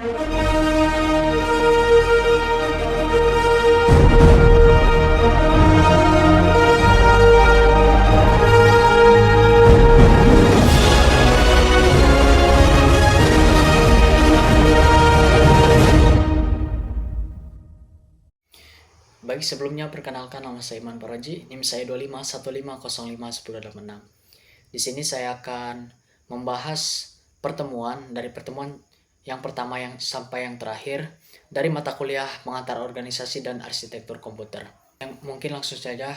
Baik, sebelumnya perkenalkan, nama saya Iman Paraji, NIM saya 2515051086. Di sini saya akan membahas pertemuan yang pertama sampai yang terakhir dari mata kuliah pengantar organisasi dan arsitektur komputer. Mungkin langsung saja.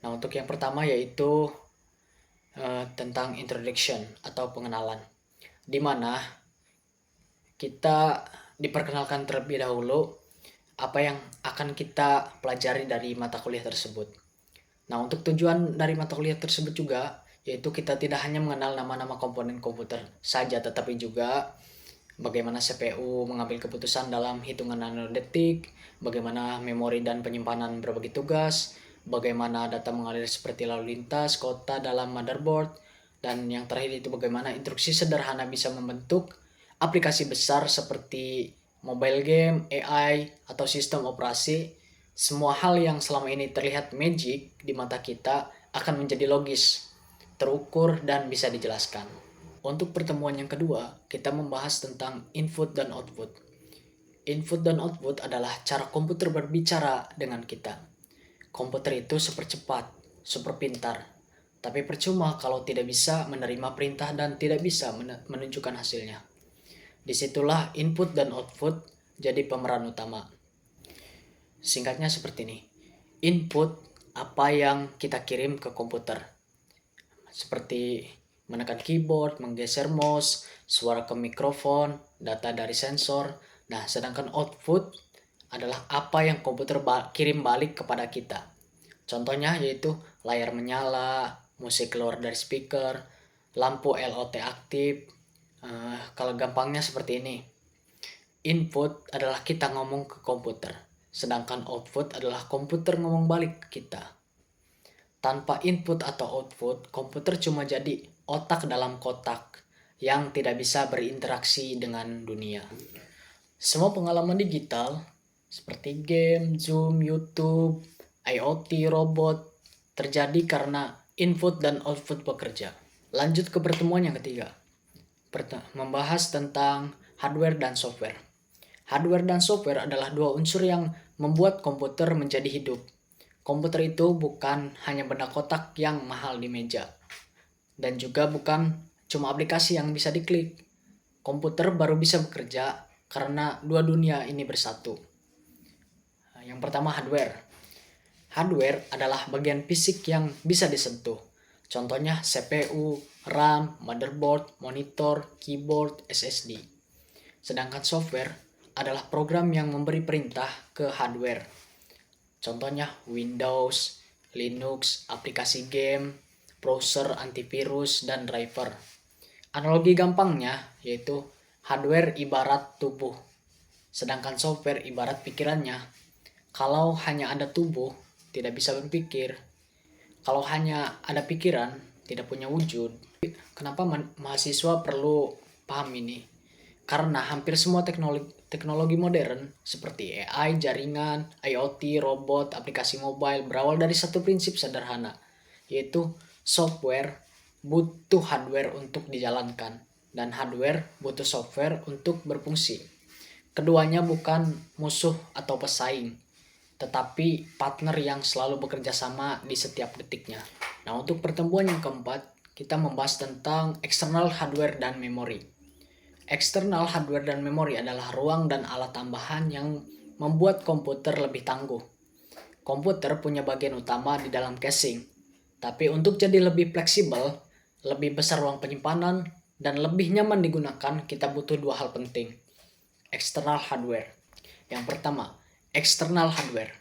Nah, untuk yang pertama yaitu tentang introduction atau pengenalan, di mana kita diperkenalkan terlebih dahulu apa yang akan kita pelajari dari mata kuliah tersebut. Nah, untuk tujuan dari mata kuliah tersebut juga yaitu kita tidak hanya mengenal nama-nama komponen komputer saja, tetapi juga bagaimana CPU mengambil keputusan dalam hitungan nanodetik, bagaimana memori dan penyimpanan berbagi tugas, bagaimana data mengalir seperti lalu lintas kota dalam motherboard, dan yang terakhir itu bagaimana instruksi sederhana bisa membentuk aplikasi besar seperti mobile game, AI, atau sistem operasi. Semua hal yang selama ini terlihat magic di mata kita akan menjadi logis, terukur, dan bisa dijelaskan. Untuk pertemuan yang kedua, kita membahas tentang input dan output. Input dan output adalah cara komputer berbicara dengan kita. Komputer itu super cepat, super pintar, tapi percuma kalau tidak bisa menerima perintah dan tidak bisa menunjukkan hasilnya. Disitulah input dan output jadi pemeran utama. Singkatnya seperti ini. Input, apa yang kita kirim ke komputer, seperti menekan keyboard, menggeser mouse, suara ke mikrofon, data dari sensor. Nah, sedangkan output adalah apa yang komputer kirim balik kepada kita. Contohnya yaitu layar menyala, musik keluar dari speaker, lampu LOT aktif. Kalau gampangnya seperti ini. Input adalah kita ngomong ke komputer, sedangkan output adalah komputer ngomong balik ke kita. Tanpa input atau output, komputer cuma jadi otak dalam kotak yang tidak bisa berinteraksi dengan dunia. Semua pengalaman digital seperti game, Zoom, YouTube, IoT, robot terjadi karena input dan output bekerja. Lanjut ke pertemuan yang ketiga. Membahas tentang hardware dan software. Hardware dan software adalah dua unsur yang membuat komputer menjadi hidup. Komputer itu bukan hanya benda kotak yang mahal di meja, dan juga bukan cuma aplikasi yang bisa diklik. Komputer baru bisa bekerja karena dua dunia ini bersatu. Yang pertama, hardware. Hardware adalah bagian fisik yang bisa disentuh. Contohnya CPU, RAM, motherboard, monitor, keyboard, SSD. Sedangkan software adalah program yang memberi perintah ke hardware. Contohnya Windows, Linux, aplikasi game, browser, antivirus, dan driver. Analogi gampangnya yaitu hardware ibarat tubuh, sedangkan software ibarat pikirannya. Kalau hanya ada tubuh, tidak bisa berpikir. Kalau hanya ada pikiran, tidak punya wujud. Kenapa mahasiswa perlu paham ini? Karena hampir semua teknologi modern seperti AI, jaringan, IoT, robot, aplikasi mobile berawal dari satu prinsip sederhana, yaitu software butuh hardware untuk dijalankan dan hardware butuh software untuk berfungsi. Keduanya bukan musuh atau pesaing, tetapi partner yang selalu bekerja sama di setiap detiknya. Nah, untuk pertemuan yang keempat, kita membahas tentang eksternal hardware dan memori. Eksternal hardware dan memori adalah ruang dan alat tambahan yang membuat komputer lebih tangguh. Komputer punya bagian utama di dalam casing, tapi untuk jadi lebih fleksibel, lebih besar ruang penyimpanan, dan lebih nyaman digunakan, kita butuh dua hal penting. Eksternal hardware. Yang pertama, external hardware.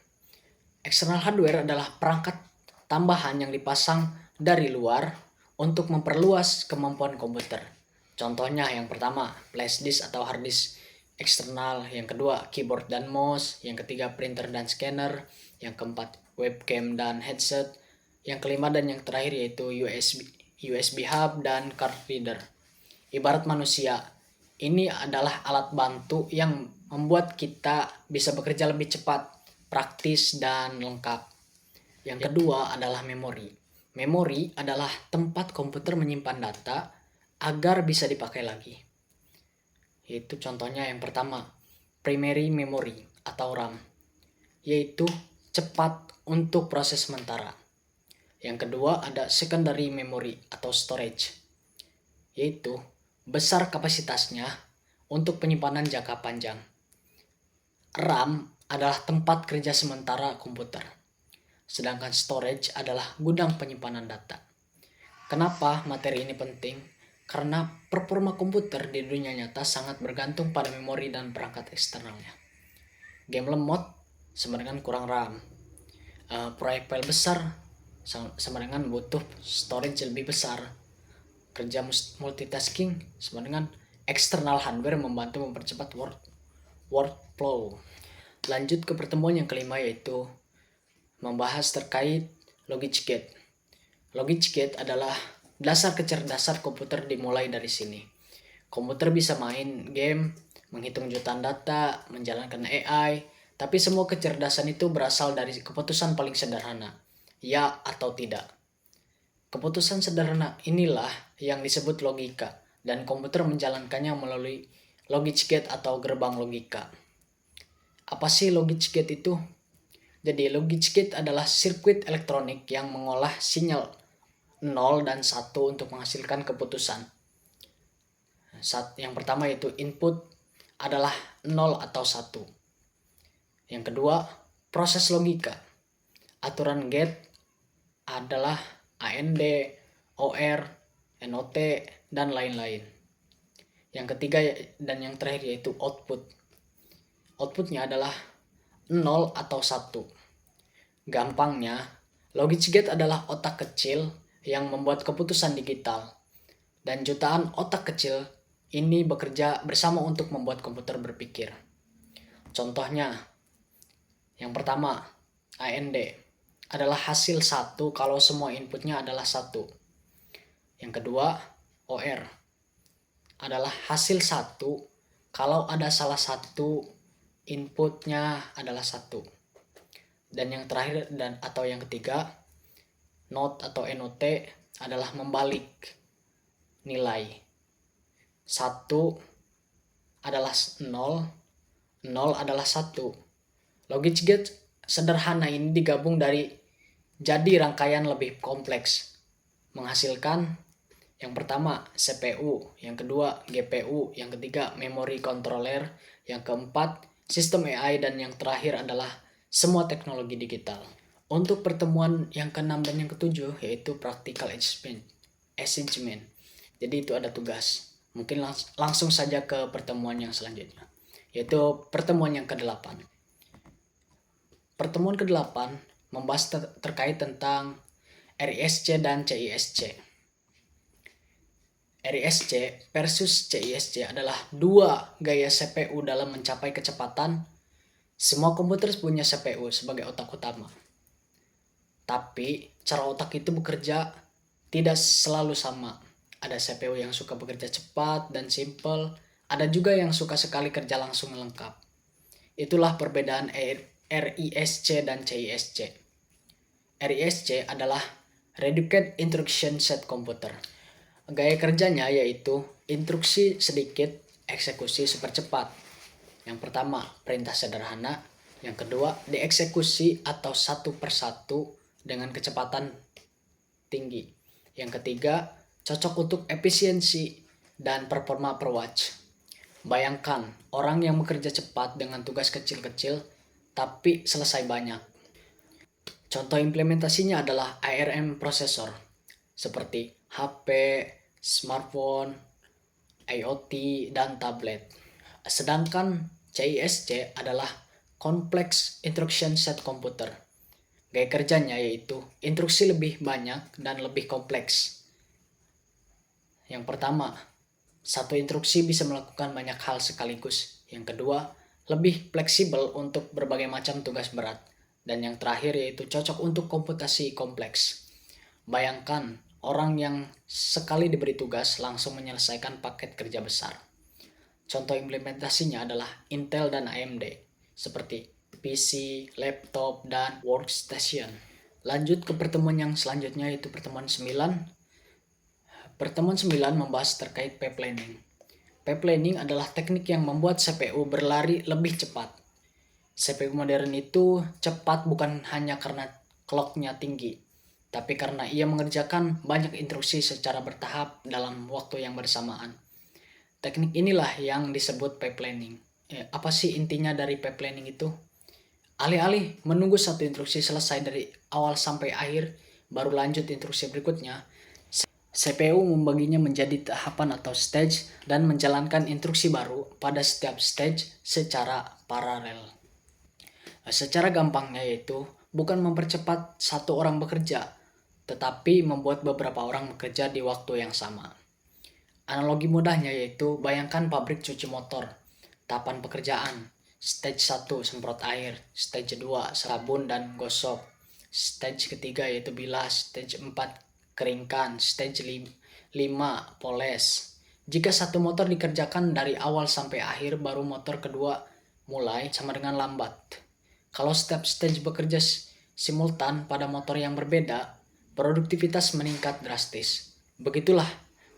External hardware adalah perangkat tambahan yang dipasang dari luar untuk memperluas kemampuan komputer. Contohnya yang pertama, flash disk atau hard disk eksternal, yang kedua keyboard dan mouse, yang ketiga printer dan scanner, yang keempat webcam dan headset, yang kelima dan yang terakhir yaitu USB hub dan card reader. Ibarat manusia, Ini adalah alat bantu yang membuat kita bisa bekerja lebih cepat, praktis, dan lengkap. Yang kedua adalah memori. Memori adalah tempat komputer menyimpan data agar bisa dipakai lagi. Yaitu contohnya yang pertama, primary memory atau RAM, yaitu cepat untuk proses sementara. Yang kedua ada secondary memory atau storage, yaitu besar kapasitasnya untuk penyimpanan jangka panjang. RAM adalah tempat kerja sementara komputer, sedangkan storage adalah gudang penyimpanan data. Kenapa materi ini penting? Karena performa komputer di dunia nyata sangat bergantung pada memori dan perangkat eksternalnya. Game lemot sama dengan kurang RAM. Proyek file besar sama dengan butuh storage lebih besar. Kerja multitasking sama dengan eksternal hardware membantu mempercepat workflow. Lanjut ke pertemuan yang kelima, yaitu membahas terkait logic gate. Logic gate adalah dasar kecerdasan komputer dimulai dari sini. Komputer bisa main game, menghitung jutaan data, menjalankan AI, tapi semua kecerdasan itu berasal dari keputusan paling sederhana, ya atau tidak. Keputusan sederhana inilah yang disebut logika, dan komputer menjalankannya melalui logic gate atau gerbang logika. Apa sih logic gate itu? Jadi logic gate adalah sirkuit elektronik yang mengolah sinyal 0 dan 1 untuk menghasilkan keputusan. Yang pertama yaitu input adalah 0 atau 1. Yang kedua, proses logika. Aturan gate adalah AND, OR, NOT, dan lain-lain. Yang ketiga dan yang terakhir yaitu output. Outputnya adalah 0 atau 1. Gampangnya, logic gate adalah otak kecil yang membuat keputusan digital. Dan jutaan otak kecil ini bekerja bersama untuk membuat komputer berpikir. Contohnya, yang pertama, AND adalah hasil 1 kalau semua inputnya adalah 1. Yang kedua, OR adalah hasil 1 kalau ada salah satu inputnya adalah 1. Dan yang terakhir atau yang ketiga, NOT atau NOT adalah membalik nilai. 1 adalah 0, 0 adalah 1. Logic gate sederhana ini digabung dari jadi rangkaian lebih kompleks, menghasilkan yang pertama CPU, yang kedua GPU, yang ketiga memory controller, yang keempat sistem AI, dan yang terakhir adalah semua teknologi digital. Untuk pertemuan yang keenam dan yang ketujuh yaitu practical assignment. Jadi itu ada tugas. Mungkin langsung saja ke pertemuan yang selanjutnya, yaitu pertemuan yang ke-8. Pertemuan ke-8 membahas terkait tentang RISC dan CISC. RISC versus CISC adalah dua gaya CPU dalam mencapai kecepatan. Semua komputer punya CPU sebagai otak utama. Tapi cara otak itu bekerja tidak selalu sama. Ada CPU yang suka bekerja cepat dan simple, ada juga yang suka sekali kerja langsung lengkap. Itulah perbedaan RISC dan CISC. RISC adalah Reduced Instruction Set Computer. Gaya kerjanya yaitu instruksi sedikit, eksekusi super cepat. Yang pertama, perintah sederhana. Yang kedua, dieksekusi atau satu persatu dengan kecepatan tinggi. Yang ketiga, cocok untuk efisiensi dan performa per watch. Bayangkan, orang yang bekerja cepat dengan tugas kecil-kecil tapi selesai banyak. Contoh implementasinya adalah ARM prosesor seperti HP, smartphone, IoT, dan tablet. Sedangkan CISC adalah Complex Instruction Set Computer. Gaya kerjanya yaitu instruksi lebih banyak dan lebih kompleks. Yang pertama, satu instruksi bisa melakukan banyak hal sekaligus. Yang kedua, lebih fleksibel untuk berbagai macam tugas berat. Dan yang terakhir yaitu cocok untuk komputasi kompleks. Bayangkan orang yang sekali diberi tugas langsung menyelesaikan paket kerja besar. Contoh implementasinya adalah Intel dan AMD, seperti PC, laptop, dan workstation. Lanjut ke pertemuan yang selanjutnya, yaitu pertemuan 9. Pertemuan 9 membahas terkait pipelining. Pipelining adalah teknik yang membuat CPU berlari lebih cepat. CPU modern itu cepat bukan hanya karena clock-nya tinggi, tapi karena ia mengerjakan banyak instruksi secara bertahap dalam waktu yang bersamaan. Teknik inilah yang disebut pipelining. Apa sih intinya dari pipelining itu? Alih-alih menunggu satu instruksi selesai dari awal sampai akhir, baru lanjut instruksi berikutnya, CPU membaginya menjadi tahapan atau stage dan menjalankan instruksi baru pada setiap stage secara paralel. Secara gampangnya yaitu bukan mempercepat satu orang bekerja, tetapi membuat beberapa orang bekerja di waktu yang sama. Analogi mudahnya yaitu bayangkan pabrik cuci motor. Tahapan pekerjaan: stage 1 semprot air, stage 2 sabun dan gosok, stage ketiga yaitu bilas, stage 4 keringkan, stage 5 poles. Jika satu motor dikerjakan dari awal sampai akhir, baru motor kedua mulai sama dengan lambat. Kalau setiap stage bekerja simultan pada motor yang berbeda, produktivitas meningkat drastis. Begitulah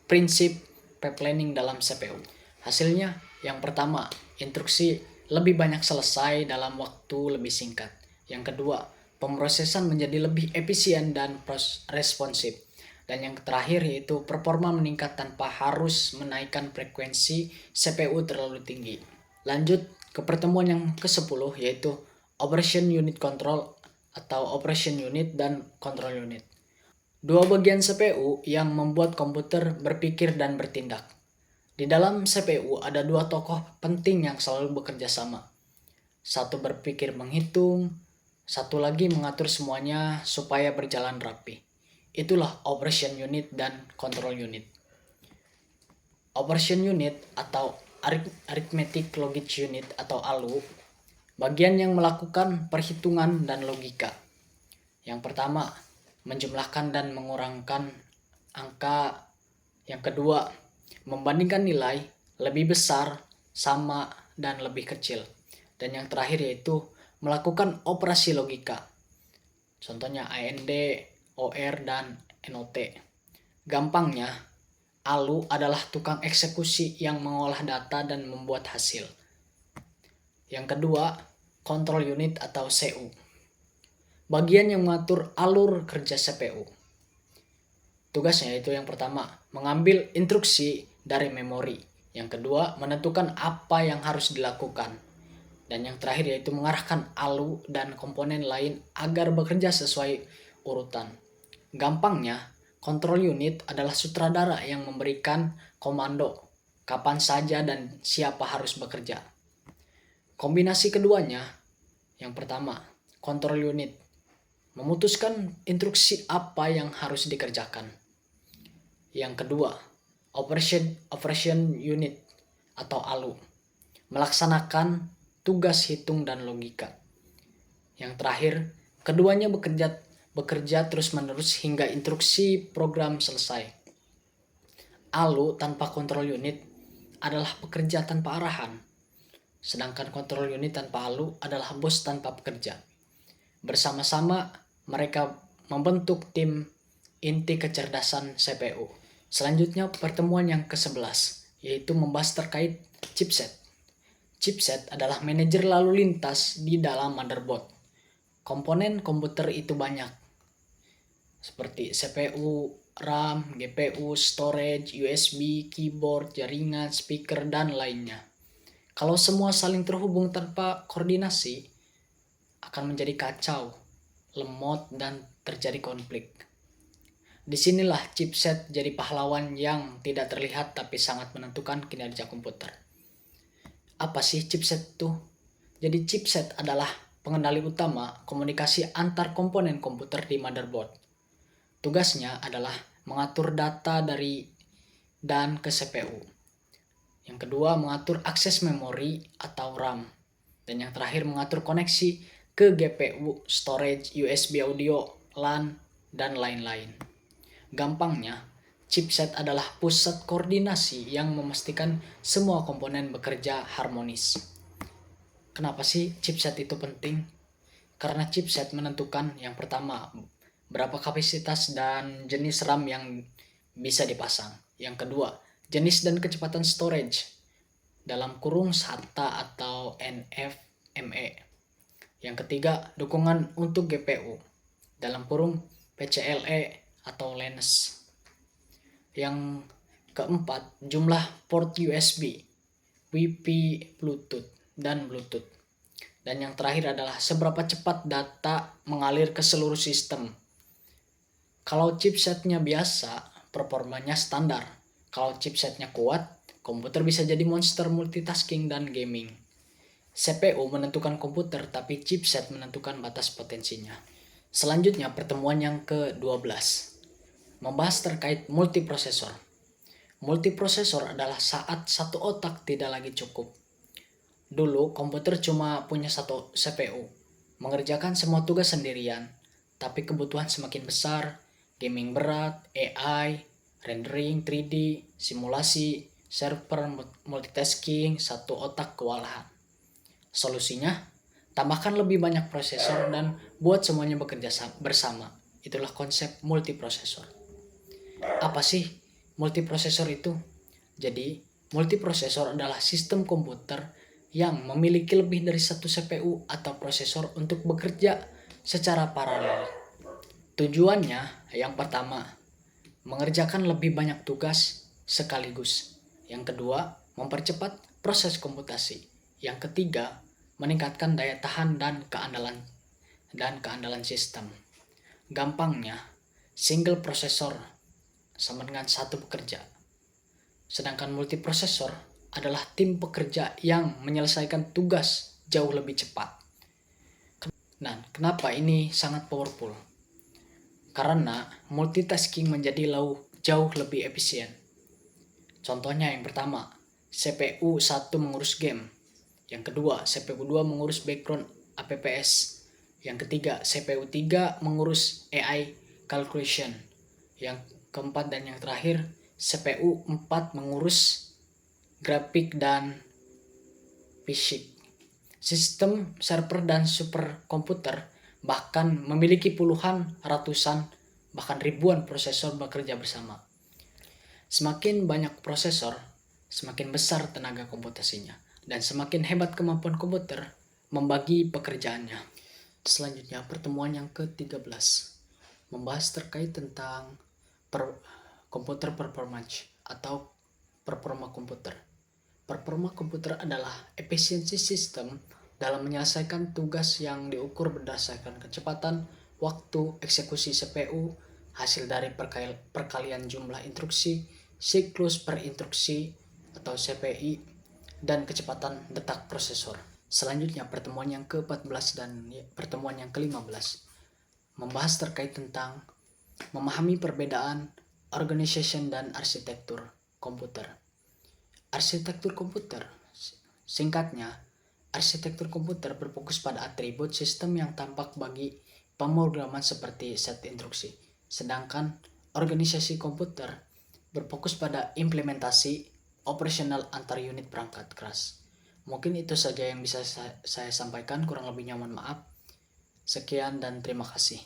prinsip pipelining dalam CPU. Hasilnya, yang pertama, instruksi lebih banyak selesai dalam waktu lebih singkat. Yang kedua, pemrosesan menjadi lebih efisien dan responsif. Dan yang terakhir yaitu performa meningkat tanpa harus menaikkan frekuensi CPU terlalu tinggi. Lanjut ke pertemuan yang ke-10 yaitu Operation Unit Control atau Operation Unit dan Control Unit. Dua bagian CPU yang membuat komputer berpikir dan bertindak. Di dalam CPU ada dua tokoh penting yang selalu bekerja sama. Satu berpikir menghitung, satu lagi mengatur semuanya supaya berjalan rapi. Itulah Operation Unit dan Control Unit. Operation Unit atau Arithmetic Logic Unit atau ALU, bagian yang melakukan perhitungan dan logika. Yang pertama, menjumlahkan dan mengurangkan angka. Yang kedua, membandingkan nilai lebih besar, sama, dan lebih kecil. Dan yang terakhir yaitu melakukan operasi logika. Contohnya AND, OR, dan NOT. Gampangnya, ALU adalah tukang eksekusi yang mengolah data dan membuat hasil. Yang kedua, Control Unit atau CU, bagian yang mengatur alur kerja CPU. Tugasnya itu yang pertama, mengambil instruksi dari memori. Yang kedua, menentukan apa yang harus dilakukan. Dan yang terakhir yaitu mengarahkan ALU dan komponen lain agar bekerja sesuai urutan. Gampangnya, control unit adalah sutradara yang memberikan komando kapan saja dan siapa harus bekerja. Kombinasi keduanya, yang pertama, control unit memutuskan instruksi apa yang harus dikerjakan. Yang kedua, operation unit atau ALU melaksanakan tugas hitung dan logika. Yang terakhir, keduanya bekerja terus-menerus hingga instruksi program selesai. ALU tanpa control unit adalah pekerja tanpa arahan, sedangkan control unit tanpa ALU adalah bos tanpa pekerja. Bersama-sama mereka membentuk tim inti kecerdasan CPU. Selanjutnya pertemuan yang ke-11 yaitu membahas terkait chipset. Chipset adalah manajer lalu lintas di dalam motherboard. Komponen komputer itu banyak, seperti CPU, RAM, GPU, storage, USB, keyboard, jaringan, speaker, dan lainnya. Kalau semua saling terhubung tanpa koordinasi, akan menjadi kacau, lemot, dan terjadi konflik. Disinilah chipset jadi pahlawan yang tidak terlihat tapi sangat menentukan kinerja komputer. Apa sih chipset itu? Jadi chipset adalah pengendali utama komunikasi antar komponen komputer di motherboard. Tugasnya adalah mengatur data dari dan ke CPU. Yang kedua, mengatur akses memori atau RAM. Dan yang terakhir, mengatur koneksi ke GPU, storage, USB audio, LAN, dan lain-lain. Gampangnya, Chipset adalah pusat koordinasi yang memastikan semua komponen bekerja harmonis. Kenapa sih chipset itu penting? Karena chipset menentukan yang pertama, berapa kapasitas dan jenis RAM yang bisa dipasang. Yang kedua, jenis dan kecepatan storage dalam kurung SATA atau NVMe. Yang ketiga, dukungan untuk GPU dalam kurung PCLE atau LENS. Yang keempat, jumlah port USB, Wi-Fi, Bluetooth, dan Bluetooth. Dan yang terakhir adalah seberapa cepat data mengalir ke seluruh sistem. Kalau chipsetnya biasa, performanya standar. Kalau chipsetnya kuat, komputer bisa jadi monster multitasking dan gaming. CPU menentukan komputer, tapi chipset menentukan batas potensinya. Selanjutnya, pertemuan yang ke-12. Membahas terkait multiprosesor. Multiprosesor adalah saat satu otak tidak lagi cukup. Dulu, komputer cuma punya satu CPU, mengerjakan semua tugas sendirian. Tapi kebutuhan semakin besar, gaming berat, AI, rendering 3D, simulasi, server multitasking, satu otak kewalahan. Solusinya, tambahkan lebih banyak prosesor dan buat semuanya bekerja bersama. Itulah konsep multiprosesor. Apa sih multiprosesor itu? Jadi, multiprosesor adalah sistem komputer yang memiliki lebih dari satu CPU atau prosesor untuk bekerja secara paralel. Tujuannya yang pertama, mengerjakan lebih banyak tugas sekaligus. Yang kedua, mempercepat proses komputasi. Yang ketiga, meningkatkan daya tahan dan keandalan sistem. Gampangnya, single prosesor sama dengan satu pekerja. Sedangkan multiprosesor adalah tim pekerja yang menyelesaikan tugas jauh lebih cepat. Nah, kenapa ini sangat powerful? Karena multitasking menjadi jauh lebih efisien. Contohnya yang pertama, CPU 1 mengurus game. Yang kedua, CPU 2 mengurus background apps. Yang ketiga, CPU 3 mengurus AI calculation. Yang keempat dan yang terakhir, CPU 4 mengurus grafik dan fisik. Sistem server dan superkomputer bahkan memiliki puluhan, ratusan, bahkan ribuan prosesor bekerja bersama. Semakin banyak prosesor, semakin besar tenaga komputasinya, dan semakin hebat kemampuan komputer membagi pekerjaannya. Selanjutnya, pertemuan yang ke-13 membahas terkait tentang komputer performance atau performa komputer. Performa komputer adalah efisiensi sistem dalam menyelesaikan tugas yang diukur berdasarkan kecepatan, waktu, eksekusi CPU, hasil dari perkalian jumlah instruksi, siklus per instruksi atau CPI, dan kecepatan detak prosesor. Selanjutnya, pertemuan yang ke-14 dan pertemuan yang ke-15 membahas terkait tentang memahami perbedaan organization dan arsitektur komputer. Arsitektur komputer, singkatnya, arsitektur komputer berfokus pada atribut sistem yang tampak bagi pemrograman seperti set instruksi. Sedangkan organisasi komputer berfokus pada implementasi operasional antar unit perangkat keras. Mungkin itu saja yang bisa saya sampaikan, kurang lebihnya mohon maaf. Sekian dan terima kasih.